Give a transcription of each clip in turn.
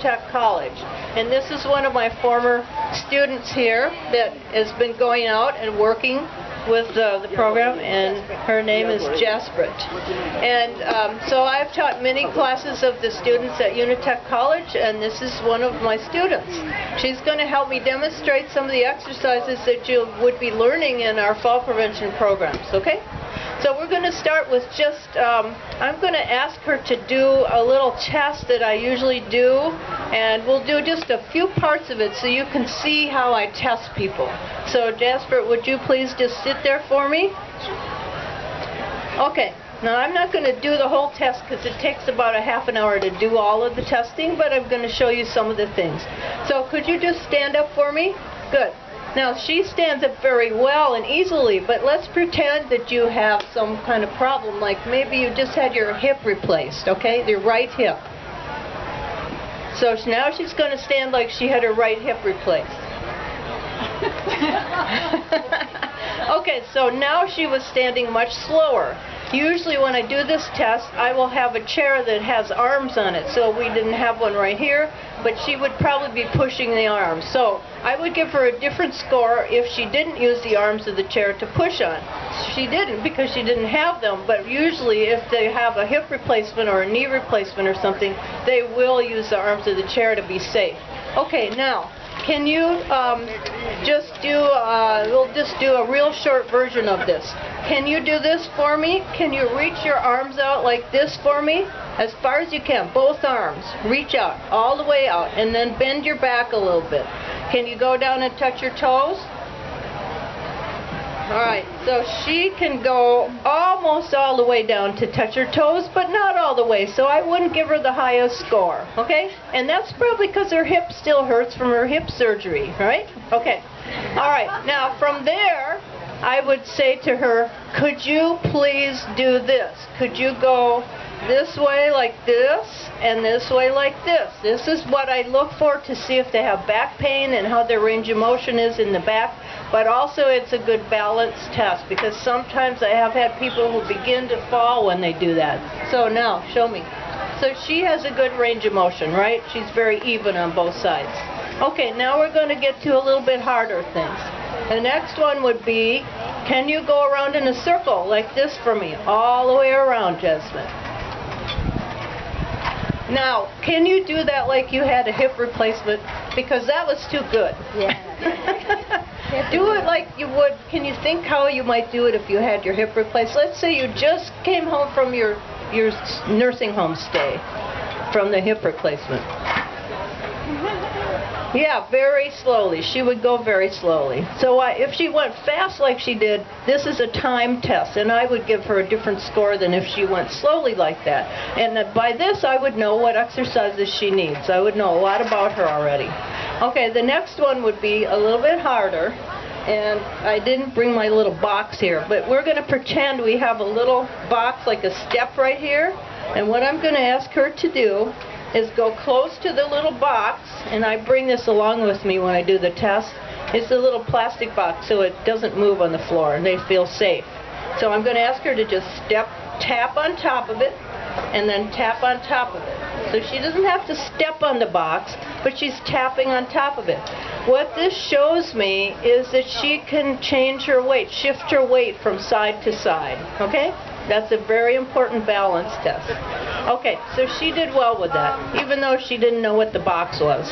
Unitech College. And this is one of my former students here that has been going out and working with the program, and her name is Jasprit. And so I've taught many classes of the students at Unitech College, and this is one of my students. She's going to help me demonstrate some of the exercises that you would be learning in our fall prevention programs, okay? So we're going to start with just, I'm going to ask her to do a little test that I usually do, and we'll do just a few parts of it so you can see how I test people. So Jasper, would you please just sit there for me? Okay. Now I'm not going to do the whole test because it takes about a half an hour to do all of the testing, but I'm going to show you some of the things. So could you just stand up for me? Good. Now, she stands up very well and easily, but let's pretend that you have some kind of problem, like maybe you just had your hip replaced, okay? Your right hip. So now she's going to stand like she had her right hip replaced. Okay, so now she was standing much slower. Usually when I do this test, I will have a chair that has arms on it. So we didn't have one right here, but she would probably be pushing the arms. So I would give her a different score if she didn't use the arms of the chair to push on. She didn't because she didn't have them, but usually if they have a hip replacement or a knee replacement or something, they will use the arms of the chair to be safe. Okay, now, can you we'll just do a real short version of this. Can you do this for me? Can you reach your arms out like this for me? As far as you can, both arms. Reach out, all the way out, and then bend your back a little bit. Can you go down and touch your toes? Alright, so she can go almost all the way down to touch her toes, but not all the way, so I wouldn't give her the highest score, okay? And that's probably because her hip still hurts from her hip surgery, right? Okay. Alright, now from there, I would say to her, could you please do this? Could you go this way like this, and this way like this? This is what I look for to see if they have back pain and how their range of motion is in the back. But also it's a good balance test because sometimes I have had people who begin to fall when they do that. So now, show me. So she has a good range of motion, right? She's very even on both sides. Okay, now we're going to get to a little bit harder things. The next one would be, can you go around in a circle like this for me? All the way around, Jasmine. Now, can you do that like you had a hip replacement? Because that was too good. Yeah. Do it like you would. Can you think how you might do it if you had your hip replaced? Let's say you just came home from your nursing home stay from the hip replacement. Yeah, very slowly. She would go very slowly. So if she went fast like she did, this is a time test, and I would give her a different score than if she went slowly like that. And by this, I would know what exercises she needs. I would know a lot about her already. Okay, the next one would be a little bit harder, and I didn't bring my little box here, but we're going to pretend we have a little box like a step right here, and what I'm going to ask her to do is go close to the little box, and I bring this along with me when I do the test. It's a little plastic box so it doesn't move on the floor and they feel safe. So I'm going to ask her to just tap on top of it, and then tap on top of it. So she doesn't have to step on the box, but she's tapping on top of it. What this shows me is that she can change her weight, shift her weight from side to side, okay? That's a very important balance test. Okay, so she did well with that, even though she didn't know what the box was.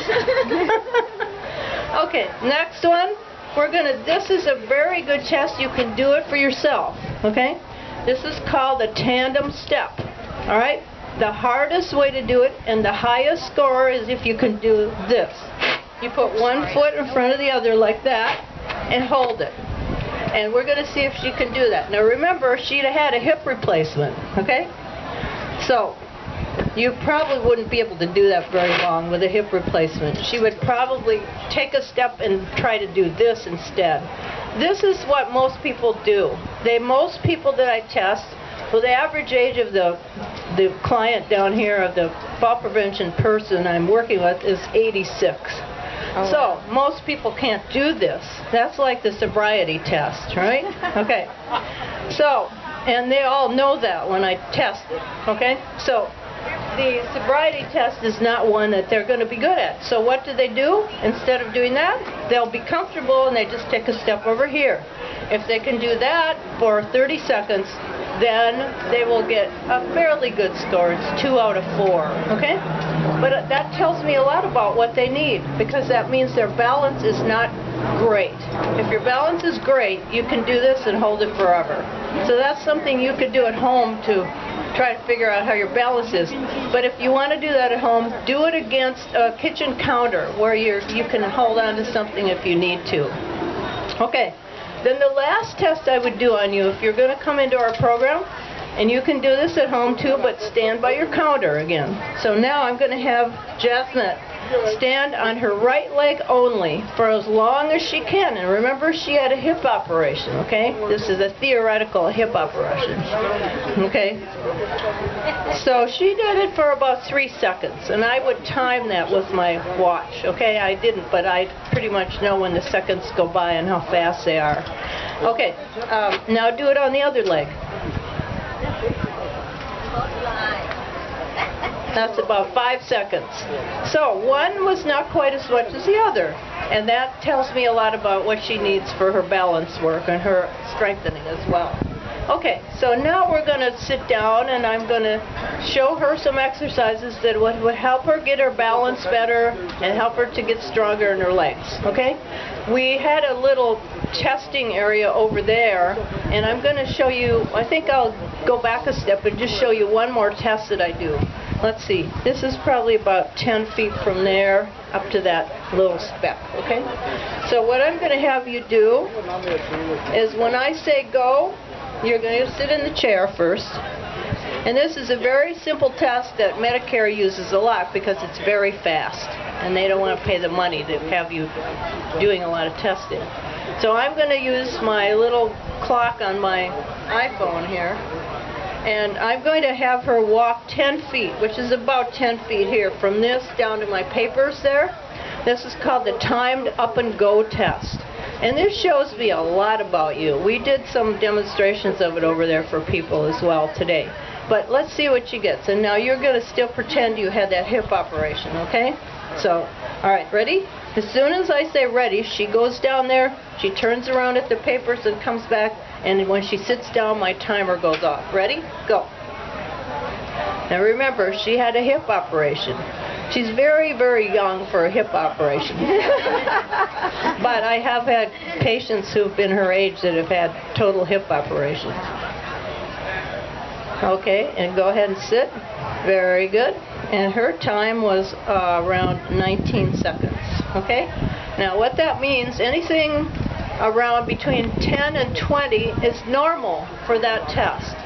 Okay, next one, this is a very good test. You can do it for yourself, okay? This is called a tandem step, all right? The hardest way to do it and the highest score is if you can do this. You put one foot in front of the other like that and hold it. And we're going to see if she can do that. Now remember, she'd have had a hip replacement, okay? So, you probably wouldn't be able to do that very long with a hip replacement. She would probably take a step and try to do this instead. This is what most people do. Most people that I test, well, the average age of the client down here, of the fall prevention person I'm working with, is 86. Oh. So, most people can't do this. That's like the sobriety test, right? Okay. So, and they all know that when I test it, okay? So, the sobriety test is not one that they're going to be good at. So what do? Instead of doing that, they'll be comfortable and they just take a step over here. If they can do that for 30 seconds, then they will get a fairly good score. It's 2 out of 4, okay? But that tells me a lot about what they need, because that means their balance is not great. If your balance is great, you can do this and hold it forever. So that's something you could do at home to try to figure out how your balance is. But if you want to do that at home, do it against a kitchen counter where you can hold on to something if you need to. Okay. Then the last test I would do on you, if you're going to come into our program, and you can do this at home too, but stand by your counter again. So now I'm going to have Jasmine stand on her right leg only for as long as she can. And remember, she had a hip operation, okay? This is a theoretical hip operation, okay? So she did it for about 3 seconds, and I would time that with my watch, okay? I didn't, but I pretty much know when the seconds go by and how fast they are. Okay, now do it on the other leg. That's about 5 seconds. So one was not quite as much as the other, and that tells me a lot about what she needs for her balance work and her strengthening as well. Okay, so now we're going to sit down and I'm going to show her some exercises that would help her get her balance better and help her to get stronger in her legs, okay? We had a little testing area over there, and I'm going to show you, I think I'll go back a step and just show you one more test that I do. Let's see, this is probably about 10 feet from there up to that little speck, okay? So what I'm going to have you do is when I say go, you're going to sit in the chair first. And this is a very simple test that Medicare uses a lot because it's very fast, and they don't want to pay the money to have you doing a lot of testing. So I'm going to use my little clock on my iPhone here, and I'm going to have her walk 10 feet, which is about 10 feet here, from this down to my papers there. This is called the timed up and go test. And this shows me a lot about you. We did some demonstrations of it over there for people as well today. But let's see what she gets. And now you're going to still pretend you had that hip operation, okay? So, all right, ready? As soon as I say ready, she goes down there, she turns around at the papers and comes back, and when she sits down, my timer goes off. Ready? Go. Now remember, she had a hip operation. She's very, very young for a hip operation. But I have had patients who've been her age that have had total hip operations. Okay, and go ahead and sit. Very good. And her time was around 19 seconds. Okay? Now what that means, anything around between 10 and 20 is normal for that test.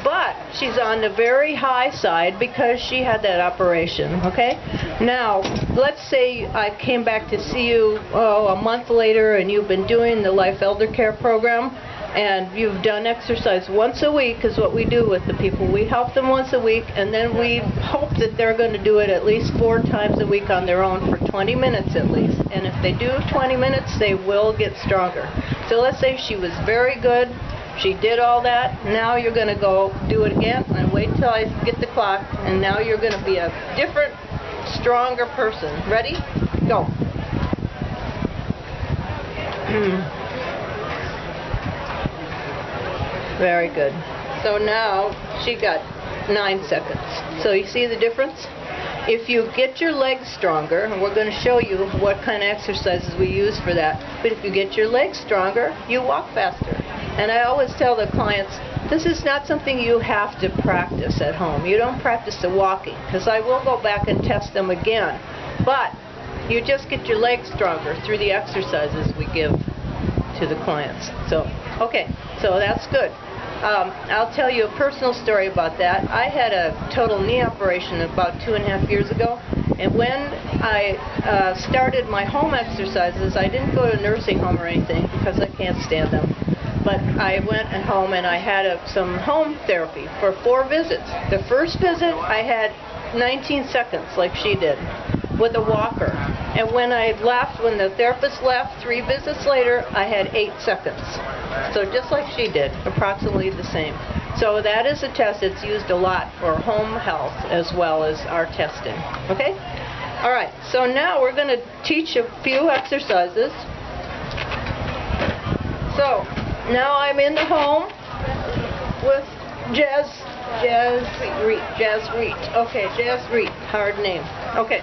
But she's on the very high side because she had that operation, okay? Now, let's say I came back to see you a month later and you've been doing the Life Elder Care program and you've done exercise once a week is what we do with the people. We help them once a week, and then we hope that they're going to do it at least 4 times a week on their own for 20 minutes at least. And if they do 20 minutes, they will get stronger. So let's say she was very good. She did all that. Now you're going to go do it again and wait till I get the clock, and now you're going to be a different, stronger person. Ready? Go. Very good. So now she got 9 seconds. So you see the difference? If you get your legs stronger, and we're going to show you what kind of exercises we use for that, but if you get your legs stronger, you walk faster. And I always tell the clients, this is not something you have to practice at home. You don't practice the walking, because I will go back and test them again. But you just get your legs stronger through the exercises we give to the clients. So, okay, so that's good. I'll tell you a personal story about that. I had a total knee operation about 2.5 years ago, and when I started my home exercises, I didn't go to a nursing home or anything because I can't stand them. But I went at home and I had some home therapy for 4 visits. The first visit I had 19 seconds like she did with a walker. And when I left, when the therapist left 3 visits later, I had 8 seconds. So just like she did, approximately the same. So that is a test that's used a lot for home health as well as our testing. Okay? All right, so now we're going to teach a few exercises. So now I'm in the home with Jasreet. Okay, Jasreet, hard name. Okay.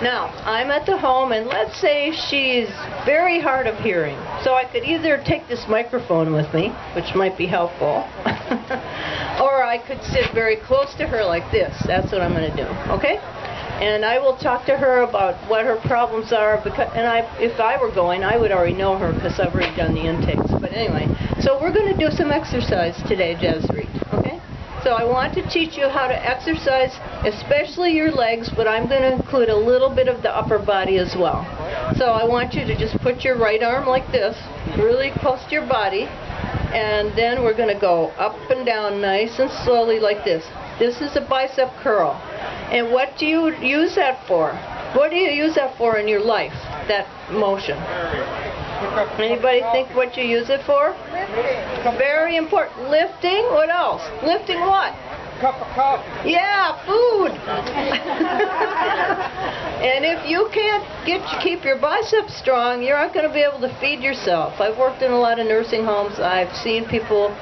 Now, I'm at the home, and let's say she's very hard of hearing. So I could either take this microphone with me, which might be helpful, or I could sit very close to her like this. That's what I'm going to do, okay? And I will talk to her about what her problems are, if I were going, I would already know her because I've already done the intakes. But anyway, so we're going to do some exercise today, Jasreet, okay? So I want to teach you how to exercise, especially your legs, but I'm going to include a little bit of the upper body as well. So I want you to just put your right arm like this, really close to your body, and then we're going to go up and down nice and slowly like this. This is a bicep curl. And what do you use that for? What do you use that for in your life, that motion? Anybody think what you use it for? Lifting. Very important. Lifting? What else? Lifting what? Cup of coffee. Yeah, food. And if you can't keep your biceps strong, you're not going to be able to feed yourself. I've worked in a lot of nursing homes. I've seen people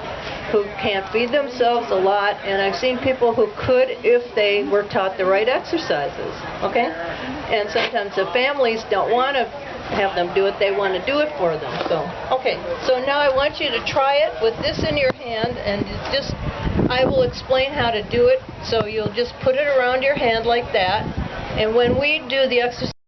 who can't feed themselves a lot, and I've seen people who could if they were taught the right exercises. Okay? And sometimes the families don't want to have them do it, they want to do it for them. So, okay, so now I want you to try it with this in your hand, and just, I will explain how to do it. So you'll just put it around your hand like that, and when we do the exercise,